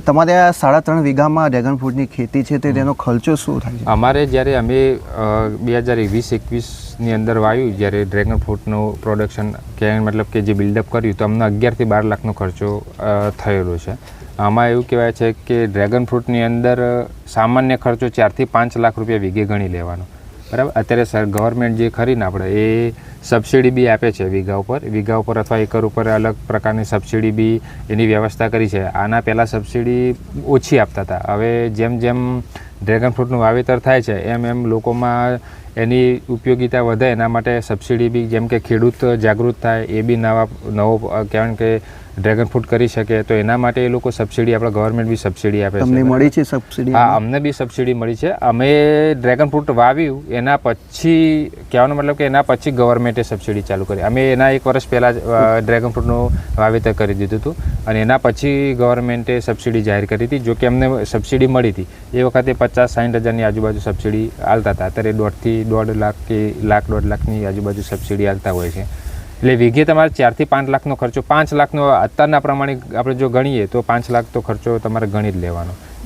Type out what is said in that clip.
તમારે આ 3.5 વીઘામાં ડ્રેગન ફ્રૂટની ખેતી છે તે તેનો ખર્ચો શું થાય છે? અમારે જ્યારે અમે 2020-21ની અંદર વાવ્યું, જ્યારે ડ્રેગન ફ્રૂટનું પ્રોડક્શન મતલબ કે જે બિલ્ડઅપ કર્યું, તો અમને 11 થી 12 લાખનો ખર્ચો થયેલો છે. આમાં એવું કહેવાય છે કે ડ્રેગન ફ્રૂટની અંદર સામાન્ય ખર્ચો 4 થી 5 લાખ રૂપિયા વીઘે ગણી લેવાનો, બરાબર. અત્યારે ગવર્મેન્ટ જે ખરીને આપણે એ સબસિડી બી આપે છે વીઘા ઉપર અથવા એકર ઉપર અલગ પ્રકારની સબસિડી બી એની વ્યવસ્થા કરી છે. આના પહેલાં સબસિડી ઓછી આપતા હતા. હવે જેમ જેમ ડ્રેગન ફ્રૂટનું વાવેતર થાય છે એમ લોકોમાં એની ઉપયોગિતા વધે, એના માટે સબસિડી બી, જેમ કે ખેડૂત જાગૃત થાય, એ બી નવો કહેવાય કે ડ્રેગન ફ્રૂટ કરી શકે, તો એના માટે એ લોકો સબસિડી, આપણા ગવર્મેન્ટ બી સબસિડી આપે છે. તમને મળી છે સબસિડી? હા, અમને બી સબસિડી મળી છે. અમે ડ્રેગન ફ્રૂટ વાવ્યું એના પછી, કહેવાનો મતલબ કે એના પછી ગવર્મેન્ટે સબસિડી ચાલુ કરી. અમે એના 1 વર્ષ પહેલાં ડ્રેગન ફ્રૂટનું વાવેતર કરી દીધું હતું અને એના પછી ગવર્મેન્ટે સબસિડી જાહેર કરી હતી. જો કે અમને સબસિડી મળી હતી એ વખતે 50-60 હજારની આજુબાજુ સબસિડી હાલતા હતા. અત્યારે 1.5 લાખ કે 1.5 લાખની આજુબાજુ સબસિડી હાલતા હોય છે. એટલે વીઘે તમારે 4 થી 5 લાખનો ખર્ચો, 5 લાખનો અત્યારના પ્રમાણે આપણે જો ગણીએ તો 5 લાખ તો ખર્ચો તમારે ગણી જ લેવાનો.